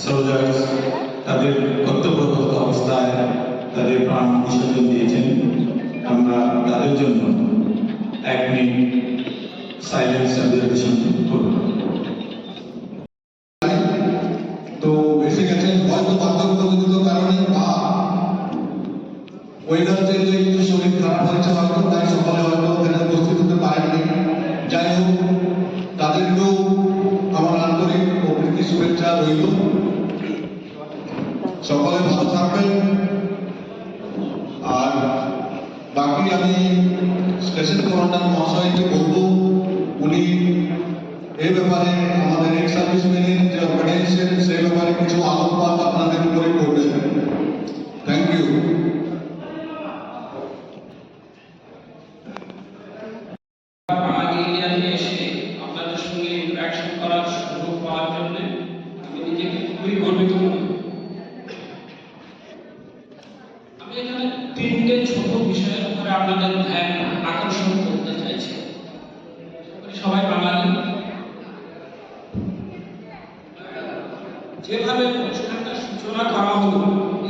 Soldiers তাদের কর্তব্যরত অবস্থায় তাদের প্রাণ বিসর্জন দিয়েছেন। আমরা তাদের জন্য 1 মিনিট সাইলেন্স অবজারভেশন করব। তো এসে গেছেন হয়তো বাধ্যগত কারণে বা ওয়েদার চেঞ্জে কিছু শরীর খারাপ হয়েছে হয়তো, তাই সকালে হয়তো ওখানে উপস্থিত হতে পারেননি। যাই হোক, তাদেরকেও আমার আন্তরিক ও প্রীতি শুভেচ্ছা রইল। সকলে ভালো থাকবেন। আর বাকি আমি স্টেশন কমান্ডার মহাশয়কে বলবো, উনি এই ব্যাপারে আমাদের এক্স সার্ভিসম্যানের যে অর্গানাইজেশন সেই ব্যাপারে কিছু আলোকপাত আপনাদের উপরে করবেন। Thank you. আপনাদের সঙ্গে ইন্টারাকশন করার সুযোগ পাওয়ার জন্য আমি নিজেকে খুবই গর্বিত মনে করি। আমি এখানে 3টে ছোট বিষয়ের উপরে আপনাদের ধ্যান আকর্ষণ করতে চাইছি। সবাই বাঙালি, যেভাবে অনুষ্ঠানটা সূচনা করা হলো,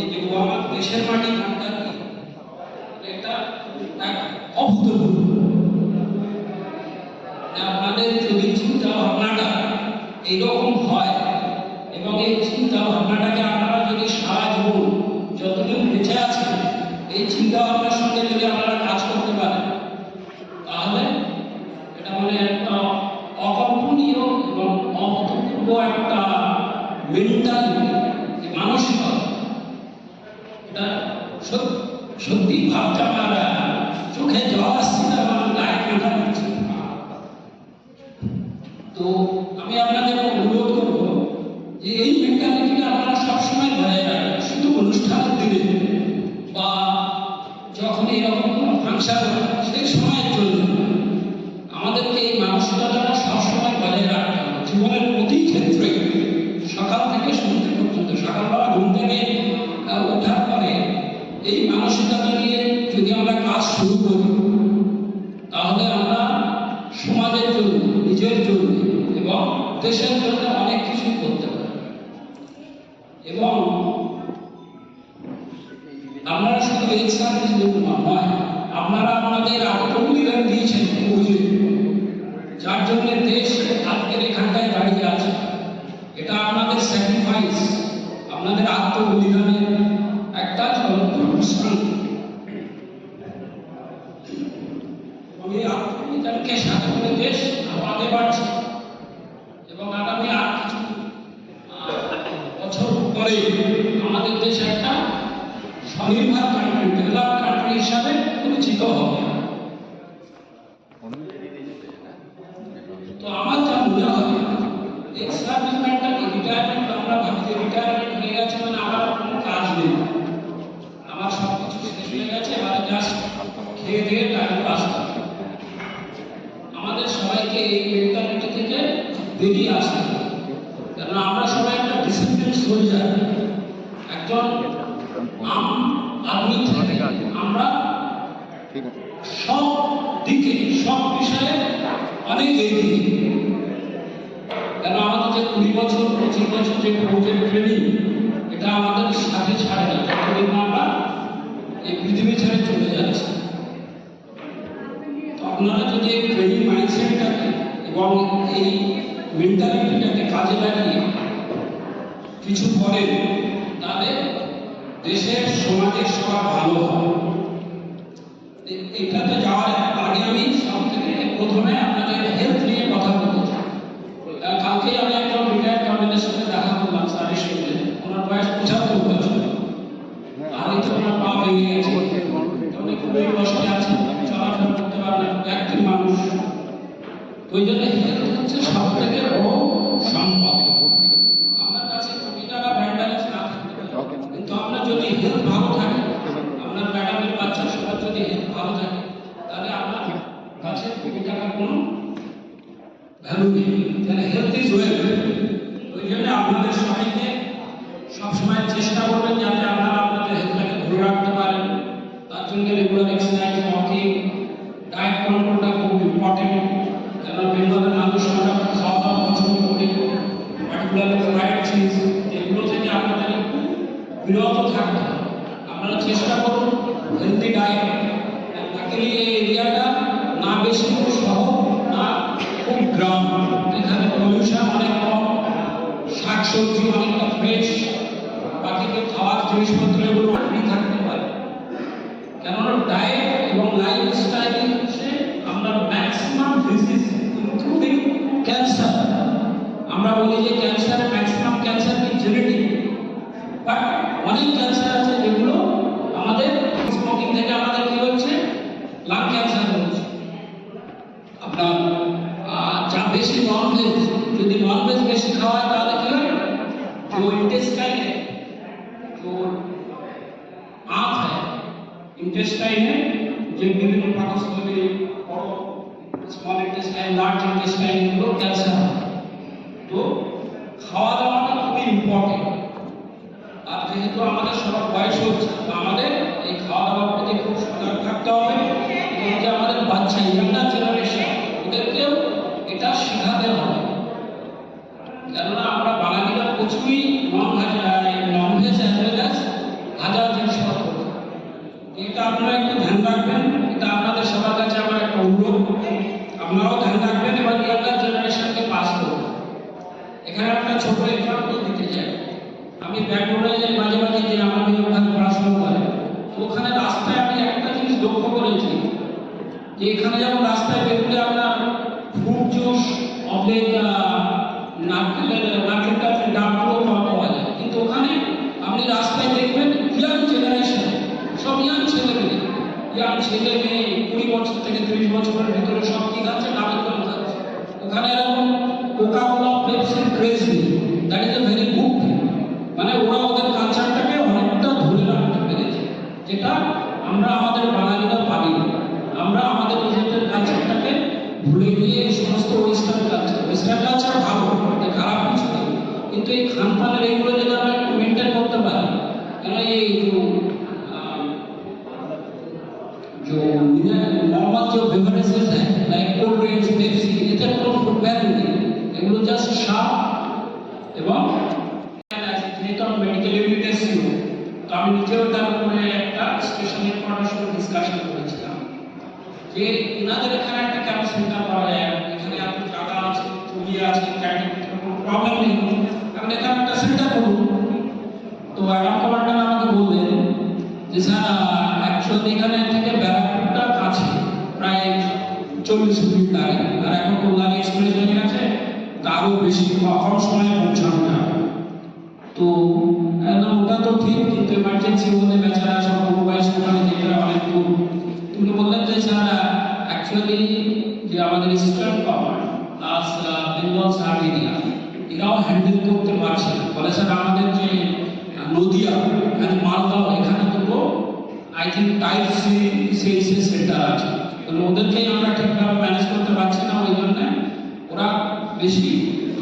এই যে আমার দেশের মাটি গানটা কি, এটা এক অভূতপূর্ব। আপনাদের যদি চিন্তা ভাবনাটা এইরকম হয় এবং এই চিন্তা ভাবনাটাকে আপনারা যদি সারা জীবন যতদিন বেঁচে আছেন এই চিন্তা ভাবনার সঙ্গে যদি আপনারা কাজ করতে পারেন, তাহলে এটা মানে একটা অকল্পনীয় এবং অভূতপূর্ব একটা মেন্টালিটি, মানসিকতা। এটা সত্যি ভাবতে আপনারা চোখে জল আসছে না, আমার গায়ে কাঁটা দিচ্ছে। তো আমি আপনাদের অনুরোধ করবো যে এই মেন্টালিটিটা আপনারা সবসময় বজায় রাখবেন, শুধু অনুষ্ঠানের দিনে বা যখন এরকম কোনো ফাংশন হয় সেই সময়ের জন্য আমাদেরকে এই মানসিকতাটা সবসময় বজায় রাখতে হবে। জীবনের প্রতি ক্ষেত্রে সকাল থেকে সন্ধ্যে পর্যন্ত, সকালবেলা ঘুম থেকে ওঠার পরে এই মানসিকতা নিয়ে যদি আমরা কাজ শুরু করি, তাহলে আমরা সমাজের জন্য, নিজের জন্য এবং দেশের জন্য অনেক কিছুই করতে পারি। এবং আপনারা শুধু এই সার্ভিস নয়, আপনারা আপনাদের আত্মবলিদান দিয়েছেন, যার জন্য দেশ আজকের এখানটায় দাঁড়িয়ে আছে। এটা আপনাদের স্যাক্রিফাইস, আপনাদের আত্মবলিদানের একটা জ্বলন্ত অনুষ্ঠান। এই আত্মবলিদানকে সাথে করে দেশ আগে বাড়ছে এবং আগামী আর কিছু বছর পরে আমাদের দেশ একটা স্বনির্ভর কান্ট্রি, ডেভেলপ কান্ট্রি হিসাবে পরিচিত হবে। তো আমার যা মনে হয়, এক্স সার্ভিসম্যানটাকে রিটায়ারমেন্ট, আমরা ভাবি যে রিটায়ারমেন্ট হয়ে গেছে মানে আমার কোনো কাজ নেই, আমার সব কিছু শেষ হয়ে গেছে, এবারে জাস্ট খেয়ে দিয়ে টাইম পাস করতে। আমাদের সবাইকে এই মেন্টালিটি থেকে বেরিয়ে আসতে হবে, কারণ আমরা সবাই একটা ডিসিপ্লিন সোলজার। একজন আর্মি থেকে আমরা সব দিকে, সব বিষয়ে অনেক এগিয়ে। কেন আমাদের যে 20 বছর 25 বছর যে ফৌজের ট্রেনিং, এটা আমাদের সাথে ছাড়ে না, যতদিন আমরা এই পৃথিবী ছেড়ে চলে যাচ্ছি। তো আপনারা যদি এই ট্রেনিং মাইন্ডসেটটাকে এবং এই মেন্টালিটিটাকে কাজে লাগিয়ে কিছু করেন, তাহলে দেশের, সমাজের সবার ভালো হয়। এটাতে যাওয়ার আগে আমি সব থেকে প্রথমে আপনাদের হেলথ নিয়ে কথা বলতে চাই। কালকে আমি একজন রিটায়ার্ড কর্নেলের সাথে দেখা করলাম, স্যারের সঙ্গে। ওনার বয়স 75 বছর, আর এই তো ওনার পা ভেঙে গেছে, উনি খুবই কষ্টে আছেন, চলাফেরা করতে পারেন, একদিন মানুষ। ওই জন্য হেলথ হচ্ছে সব থেকে বড় সম্পদ। আমার কাছে কোটি টাকা ব্যাংক ব্যালেন্স না থাকতে পারে, কিন্তু আপনার যদি হেলথ ভালো থাকে, আপনার ম্যাডামের বাচ্চা সবার যদি হেলথ ভালো থাকে, তাহলে আপনার কাছে কোটি টাকার কোনো ভ্যালু নেই। তাহলে হেলথ ইজ ওয়েলথ। ওই জন্য আপনাদের সবাইকে সবসময় চেষ্টা করবেন যাতে আপনারা আপনাদের হেলথটাকে ধরে রাখতে পারেন। তার জন্য রেগুলার এক্সারসাইজ, ওয়াকিং, ডায়েট কন্ট্রোলটা খুব ইম্পর্টেন্ট। কেন বেঙ্গলের মানুষ আমরা খাওয়া দাওয়া পছন্দ করি, পার্টিকুলারলি ফ্রাইড চিজ, এগুলো বিরত থাকতে হবে। আপনারা চেষ্টা করুন হেলদি ডায়েট। বাকি এই এরিয়াটা না বেশি খুব শহর না খুব গ্রাম, এখানে পলিউশন অনেক কম, শাকসবজি অনেকটা ফ্রেশ, বাকিতে খাওয়ার জিনিসপত্র এগুলো আপনি থাকতে পারে। কেননা ডায়েট এবং লাইফস্টাইল হচ্ছে আমরা ম্যাক্সিমাম ডিজিজ ইনক্লুডিং ক্যান্সার, আমরা বলি যে ক্যান্সার ম্যাক্সিমাম ক্যান্সার কি জেনেটিক, বাট অনেক ক্যান্সার আছে যেগুলো আমাদের স্মোকিং থেকে আমাদের কি হচ্ছে, লাং ক্যান্সার হচ্ছে। আপনার যা বেশি ননভেজ, যদি ননভেজ বেশি খাওয়া হয় তাহলে কি হয়, जो इंटेस्टाइन है, जो आंत है, इंटेस्टाइन है, जो विभिन्न पाकस्थली और स्मॉल इंटेस्टाइन, लार्ज इंटेस्टाइन এগুলো ক্যান্সার হয়। তো খাওয়া দাওয়াটা খুবই ইম্পর্টেন্ট। আর যেহেতু আমাদের সবার বয়স হচ্ছে, তো আমাদের এই খাওয়া দাওয়ার প্রতি খুব সজাগ থাকতে হবে এবং যে আমাদের বাচ্চা ইয়াঙ্গার জেনারেশন ওদেরকেও এটা শেখাতে হবে। কেননা আমরা বাঙালিরা প্রচুরই ননভেজ অ্যাজ ওয়েল অ্যাজ ভাজা জিনিসপত্র, এটা আপনারা একটু ধ্যান রাখবেন। এটা আপনাদের সবার কাছে আমার একটা অনুরোধ, আপনারাও ধ্যান রাখবেন এবং ইয়াঙ্গার জেনারেশনকে পাস করবেন। এখানে একটা ছোট এক্সাম্পল দিতে চাই। আমি ব্যাঙ্গালোরে মাঝে মাঝে যে আমার মেয়ে ওখানে পড়াশোনা করে, ওখানে রাস্তায় আমি একটা জিনিস লক্ষ্য করেছি যে এখানে যেমন রাস্তায় বেরোলে আপনার ফ্রুট জুস অনেক নারকেলের গাছের ডাবগুলো পাওয়া যায়, কিন্তু ওখানে আপনি রাস্তায় দেখবেন ইয়াং জেনারেশন, সব ইয়াং ছেলে মেয়ে 20 বছর থেকে 30 বছরের ভিতরে সব কি খাচ্ছে, ডাবের জল খাচ্ছে। ওখানে এরকম কোকা কোলা পেপসির ক্রেজ নেই, that is a very good thing. মানে ওরা ওদের কালচারটাকে অনেকটা ধরে রাখতে পেরেছে, যেটা আমরা আমাদের বাঙালিরা পারি না। আমরা আমাদের নিজেদের কালচারটাকে ভুলে গিয়ে এই সমস্ত ওয়েস্টার্ন কালচার ভালো, এটা খারাপ কিছু নেই, কিন্তু এই খানপানের এইগুলো যদি আমরা একটু মেনটেন করতে পারি, কেন এই जो नॉर्मल जो बेवरेजेस हैं लाइक कोल्ड ड्रिंक्स, पेप्सी, এতে কোনো ফুড ভ্যালু নেই, এগুলো জাস্ট সাপ। এবং যেহেতু আমি মেডিকেল ইউনিটে ছিল, তো আমি নিজেও তার উপরে একটা স্পেশাল ইনফরমেশন ডিসকাশন করেছিলাম যে এনাদের এখানে একটা ক্যাম্প সেন্টার পাওয়া যায়, এখানে আপনি টাকা আছে, চুলি আছে, ক্যান্টিন, কোনো প্রবলেম নেই, আপনি এখানে একটা সেন্টার করুন। তো অ্যাডাম কমান্ডার আমাকে বললেন যে স্যার অ্যাকচুয়ালি এখানে থেকে ব্যারাকপুরটা কাছে, প্রায় 40 মিনিট লাগে, আর এখন কল্যাণ এক্সপ্রেস হয়ে গেছে, আরও বেশি কম সময়ে পৌঁছানো যায়। তো ওটা তো ঠিক, কিন্তু এমার্জেন্সি হলে বেচারা সব মোবাইল ওখানে যেতে অনেক দূর। তুমি বললেন যে স্যার অ্যাকচুয়ালি যে আমাদের eastern command plus Bengal sub area এরাও হ্যান্ডেল করতে পারছে না, ফলে স্যার আমাদের যে নদিয়া মানে মালদহ এখানে দুটো I think type C CSC centre আছে, তো ওদেরকেই আমরা ঠিকভাবে ম্যানেজ করতে পারছি না, ওই জন্য ওরা বেশি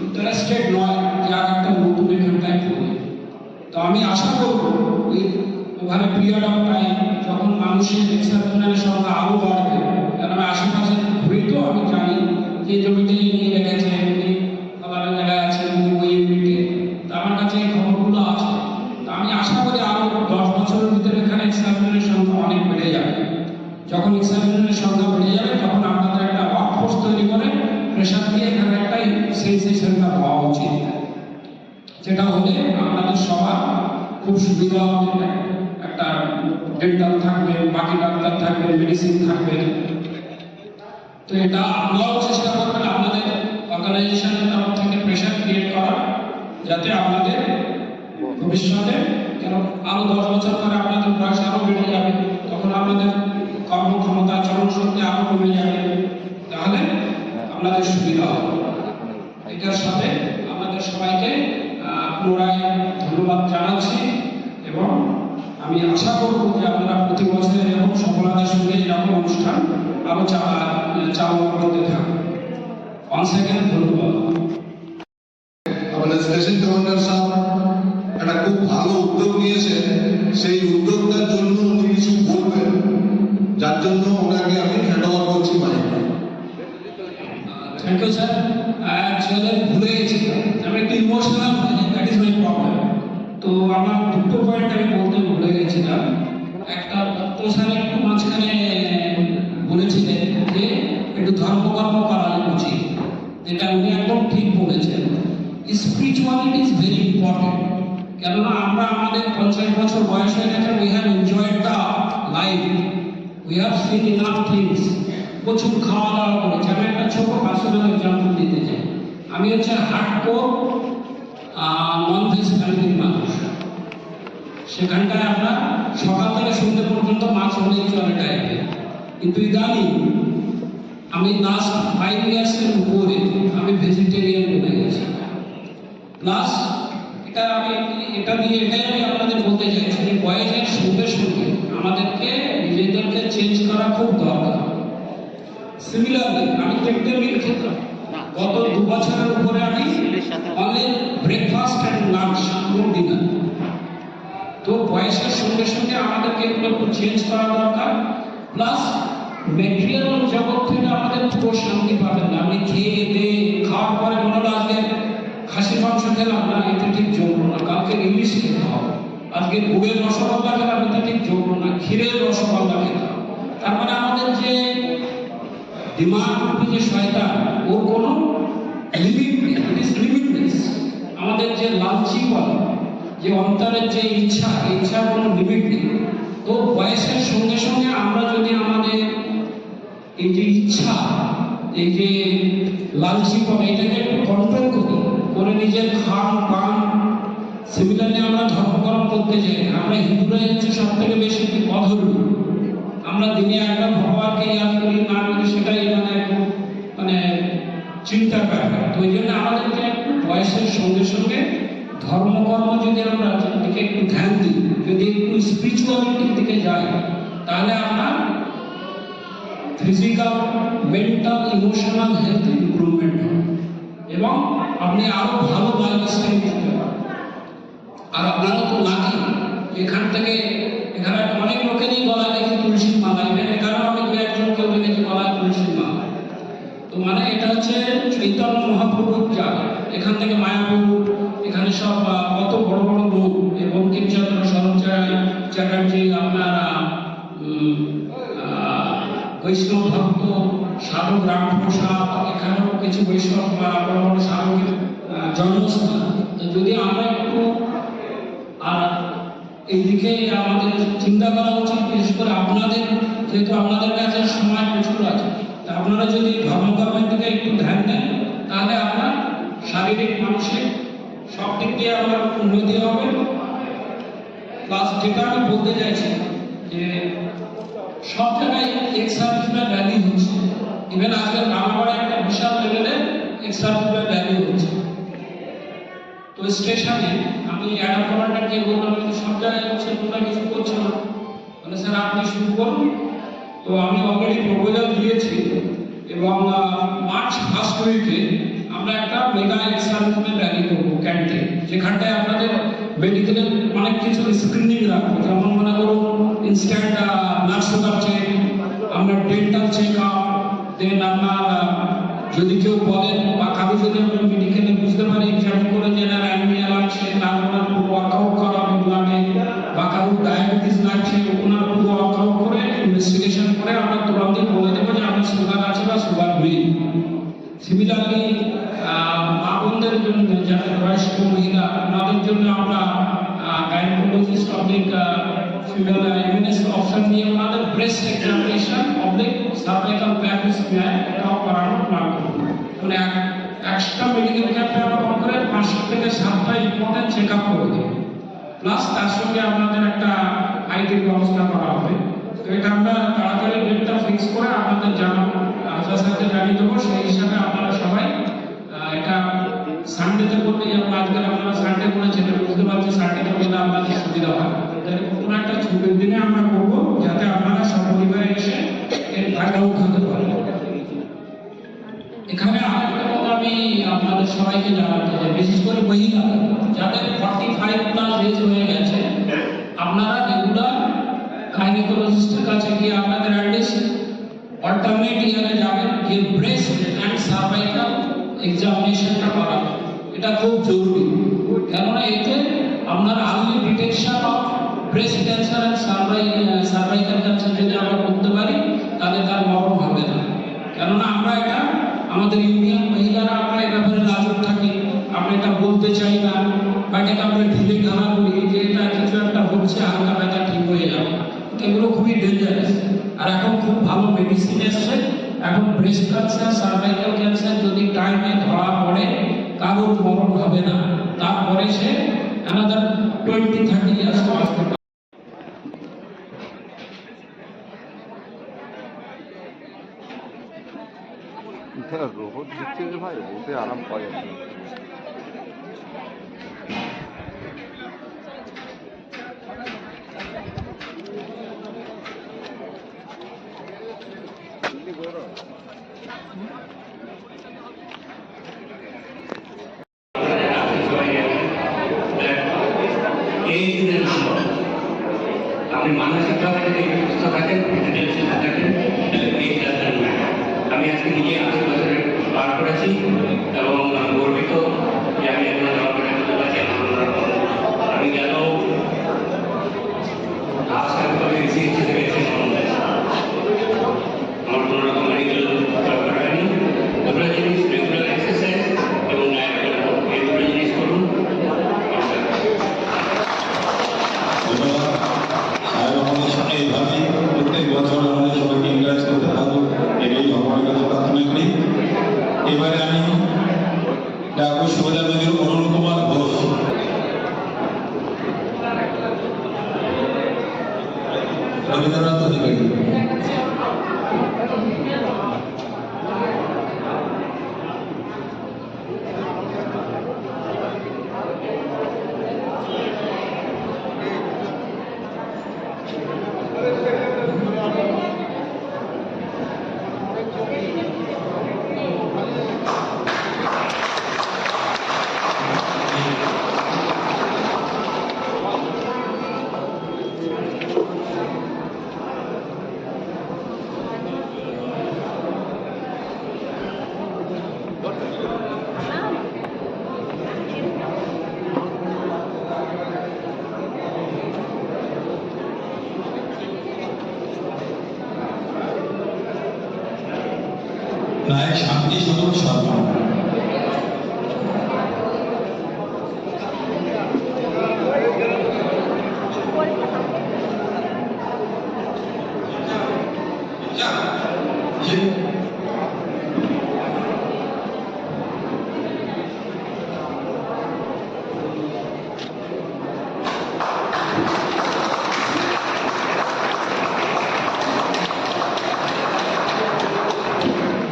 ইন্টারেস্টেড নয় যে আর একটা নতুন এখানটায় করবে। তো আমি আশা করবো ওই ওখানে পিরিয়ড অফ টাইম যখন মানুষের এক্সারসাইজের সংখ্যা আরও বাড়বে, কারণ আমি আশেপাশে ঘুরি, তো আমি জানি যে জমিতে নিয়ে রেখেছে এমনি খাবারের জায়গায় আছে ওই ইউনিটে, তো আমার কাছে এই খবরগুলো আছে। তো আমি আশা করি আরও 10 বছরের ভিতরে এখানে এক্সারসাইজের সংখ্যা অনেক বেড়ে যাবে। যখন এক্সারসাইজের সংখ্যা বেড়ে যাবে তখন আপনাদের একটা ওয়ার্কফোর্স তৈরি করে প্রেশার দিয়ে এখানে একটা সেই সেন্টার হওয়া উচিত, যেটা হলে আপনাদের সবার খুব সুবিধা হবে। একটা ডেন্টাল থাকবে, বাকি ডাক্তার থাকবে, মেডিসিন থাকবে। তো এটা আপনারাও চেষ্টা করবেন আপনাদের অর্গানাইজেশনের তরফ থেকে প্রেশার ক্রিয়েট করার, যাতে আপনাদের ভবিষ্যতে, কেন আরো 10 বছর পরে আপনাদের বয়স আরো বেড়ে যাবে, তখন আপনাদের কর্মক্ষমতা, চরণশক্তি আরো কমে যাবে, তাহলে আপনাদের সুবিধা হবে। এটার সাথে আপনাদের সবাইকে পুনরায় ধন্যবাদ জানাচ্ছি এবং আমি আশা করব যে আপনারা প্রতি বছর এরকম সফলতার সঙ্গে এরকম অনুষ্ঠান আরো চালু করতে থাকবেন। once again ধন্যবাদ। আমাদের স্টেশন কমান্ডার সাহেব একটা খুব ভালো উদ্যোগ নিয়েছেন, সেই উদ্যোগটার জন্য উনি কিছু বলবেন, যার জন্য ওনাকে আমি হ্যান্ড ওভার করছি মাইকে। Thank you sir. অ্যাকচুয়ালি ভুলে গেছি, আমি একটু emotional, that is my problem. তো আমার দুটো পয়েন্ট আমি বলতে ভুলে গেছিলাম। একটা স্যার একটু মাঝখানে বলেছিলেন যে একটু ধর্মকর্ম করা উচিত, এটা উনি একদম ঠিক বলেছেন। স্পিরিচুয়ালিটি ইজ ভেরি ইম্পর্টেন্ট, কেননা আমরা আমাদের 50 বছর বয়স হয়ে গেছে, we have enjoyed the life, we have seen enough things, প্রচুর খাওয়া দাওয়া করেছি। আমি একটা ছোট পার্সোনাল এক্সাম্পল দিতে চাই। আমি হচ্ছে হার্ডকোর ননভেজ ফ্যামিলির মানুষ। সেখানটায় আমরা সকাল থেকে সন্ধ্যে পর্যন্ত মাছ হলেই চলে টাইপের, কিন্তু ইদানিং আমি লাস্ট 5 ইয়ার্সের উপরে আমি ভেজিটেরিয়ান বলে গেছি। প্লাস এটাই আমি আপনাদের বলতে চাইছি যে বয়সের সঙ্গে সঙ্গে আমাদেরকে নিজেদেরকে চেঞ্জ করা খুব দরকার। সিমিলারলি আমি টেকনিক্যাল ক্ষেত্রে গত 2 বছরের উপরে আমি only breakfast and lunch, no dinner. তো বয়সের সঙ্গে সঙ্গে আমাদেরকে এগুলো একটু চেঞ্জ করা দরকার। প্লাস ম্যাটেরিয়াল জগৎ থেকে আমাদের পুরো শান্তি পাবেন না। আমি খেয়ে দিয়ে খাওয়ার পরে মনে হলো আজকে খাসির মাংস খেলাম না, এটা ঠিক জমলো না, কালকে ইলিশ খেতে হবে, আজকে গুড়ের রসগোল্লা খেলাম, এটা ঠিক জমলো না, ক্ষীরের রসগোল্লা খেতাম। তার মানে আমাদের যে ডিমান্ড রূপী যে শয়তান, ওর কোনো লিমিট নেই, ইট ইজ লিমিটলেস। আমাদের যে লালচি বলে, যে অন্তরের যে ইচ্ছার কোনো লিমিট নেই। তো বয়সের সঙ্গে সঙ্গে আমরা যদি আমাদের এই যে ইচ্ছা, এই যে লালচি পন, এটাকে একটু কন্ট্রোল করে নিজের খান পান, সিমিলারলি আমরা ধর্মকরণ করতে চাই। আমরা হিন্দুরা হচ্ছে সব থেকে বেশি অধর্মী। আমরা দিনে একটা ভগবানকে ইয়াদ করি না করি সেটাই মানে চিন্তার ব্যাপার। তো ওই জন্য আমাদেরকে একটু বয়সের সঙ্গে সঙ্গে ধর্মকর্ম যদি আমরা দিকে একটু ধ্যান দিই, যদি একটু স্পিরিচুয়ালিটির দিকে যাই, তাহলে আমরা physical, mental, emotional health improvement হবে এবং আপনি আরো ভালো লাইফস্টাইল করতে পারবেন। আর আপনারা তো নাকি এখানে অনেক লোকেরই গলায় দেখি তুলসীর মালা, ইভেন এখানেও আমি 2-1 দেখেছি গলায় তুলসীর মালা। তো মানে এটা হচ্ছে চৈতন্য মহাপ্রভুর জায়গা। এখান থেকে মায়াপুর, এখানে সব কত বড় বড় লোক, এবং বঙ্কিমচন্দ্র শরৎ চ্যাটার্জি, আপনারা বৈষ্ণব ভক্ত সাধক রামপ্রসাদ, এখানেও কিছু বৈষ্ণব বড় বড় সাধকের জন্মস্থান। তো যদি আমরা একটু আর এইদিকে আমাদের চিন্তা করা উচিত, বিশেষ করে আপনাদের, যেহেতু আপনাদের কাছে সময় প্রচুর আছে, তা আপনারা যদি ধর্মকর্মের দিকে একটু ধ্যান দেন, তাহলে আপনার শারীরিক, মানসিক সব দিক দিয়ে আপনার উন্নতি হবে। প্লাস যেটা আমি বলতে চাইছি যে সব জায়গায় এক্সারসাইজের ভ্যালু হচ্ছে, ইভেন আজকে রামগড়ে একটা বিশাল লেভেলে এক্সারসাইজের ভ্যালু হচ্ছে। তো স্টেশনে আমি অ্যাডাম কমান্ডারকে বললাম যে সব জায়গায় হচ্ছে, তোমরা কিছু করছো না, মানে স্যার আপনি শুরু করুন। তো আমি অলরেডি প্রপোজাল দিয়েছি এবং মার্চ ফার্স্ট উইকে আমরা একটা মেগা এক্সারসাইজের র্যালি করবো ক্যান্টে, যেখানটায় আপনাদের মেডিকেলের অনেক কিছু স্ক্রিনিং রাখবো, যেমন মনে করুন ইনস্ট্যান্ট ব্লাড সুগার চেক, আমরা ডেন্টাল চেক আপ, দেন আপনার যদি কেউ বলেন বা কারো যদি আমরা মেডিকেলে বুঝতে পারি এক্সামিন করে যে না অ্যানিমিয়া লাগছে, তারপরে পুরো ওয়ার্কআউট করা হবে ব্লাডে, বা কারো ডায়াবেটিস লাগছে, ওনার পুরো ওয়ার্কআউট করে ইনভেস্টিগেশন করে আমরা তুরন্তই বলে দেবো যে আপনার সুগার আছে বা সুগার নেই। সিমিলারলি মা বোনদের জন্য, যারা বয়স্ক মহিলা, ওনাদের জন্য আমরা গাইনোকোলজিস্ট অবলিক ফিমেল ইমিউনিস্ট অপশন নিয়ে ওনাদের ব্রেস্ট এক্সামিনেশন অবলিক সার্ভাইকাল প্যাপিসমিয়া এটাও করানোর প্ল্যান করব। মানে এক্সট্রা মেডিকেল ক্যাম্পে আমরা কম করে 5 থেকে 7টা ইম্পর্টেন্ট চেক আপ করে দেবো। প্লাস তার সঙ্গে আপনাদের একটা আইটির ব্যবস্থা করা হবে। তো এটা আমরা তাড়াতাড়ি ডেটটা ফিক্স করে আপনাদের জানাবো, আপনার সাথে জানিয়ে দেবো। সেই হিসাবে আপনারা সবাই এটা সানডেতে করলে, যেমন আজকে আপনারা সানডে করেছেন, বুঝতে পারছি সানডেতে করলে আপনাদের সুবিধা হয়। তাহলে কোনো একটা ছুটির দিনে আমরা করবো, যাতে আপনারা সপরিবারে এসে এর ফায়দা উঠাতে পারেন। এখানে আরেকটা কথা আমি আপনাদের সবাইকে জানাতে চাই, বিশেষ করে মহিলা যাদের 45+ এজ হয়ে গেছে, আপনারা রেগুলার গাইনোকোলজিস্টের কাছে গিয়ে আপনাদের অ্যাটলিস্ট অল্টারনেট ইয়ারে যাবেন, গিয়ে ব্রেস্ট অ্যান্ড সার্ভাইকাল এক্সামিনেশনটা করাবেন। এটা খুব জরুরি, কেননা এতে আপনার early detection of breast cancer and cervical cancer যদি আমরা করতে পারি তাহলে তার মরণ হবে না। কেননা আমরা এটা আমাদের ইউনিয়ন মহিলারা আমরা এ ব্যাপারে লাজুক থাকি, আমরা এটা বলতে চাই না বা এটাকে আমরা ঢিলে ঢালা করি যে এটা কিছু একটা হচ্ছে হালকা ব্যথা ঠিক হয়ে যাবে। এগুলো খুবই ডেঞ্জারাস। আর এখন খুব ভালো মেডিসিন এসছে, এখন ব্রেস্ট ক্যান্সার সার্ভাইকাল ক্যান্সার যদি টাইমে ধরা পড়ে কারোর মরণ হবে না, তারপরে সে another 20-30 years বাঁচতে পারে। রোবট দিচ্ছে যে ভাই, বসে আরাম পাওয়া যাচ্ছে। আপনি মানসিকভাবে যদি সুস্থ থাকেন, ফিজিক্যালি সুস্থ থাকেন, তাহলে এই ডাক্তার না। আমি আজকে নিজে 80 বছরের পার করেছি এবং গর্বিত যে আমি এখন আমি গেল আজকাল রিসিভ হিসেবে আমার কোনো রকম মেডিকেল দরকার হয়নি। দুটো জিনিস, রেগুলার এক্সারসাইজ এবং ডায়েট করবো, এই দুটো জিনিস করুন। ধন্যবাদ সাহেব, আমাদের সাথে এইভাবেই প্রত্যেক বছর আমাদের সবাইকে ইনকারেজ করতে থাকুক, এটাই ভগবানের কাছে প্রার্থনা করি। এবারে আমি ডাকবো সুভদ্রা নদীর অরুণ কুমার ঘোষ। রবীন্দ্রনাথ অধিকারী। নায়ক শান্তি সুদূর শর্মা।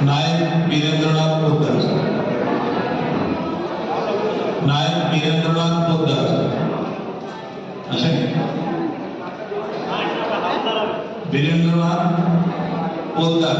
নায়ক বীরেন্দ্রনাথ পোদ্দার। নায়ক বীরেন্দ্রনাথ পোদ্দার আসেন। বীরেন্দ্রনাথ পোদ্দার।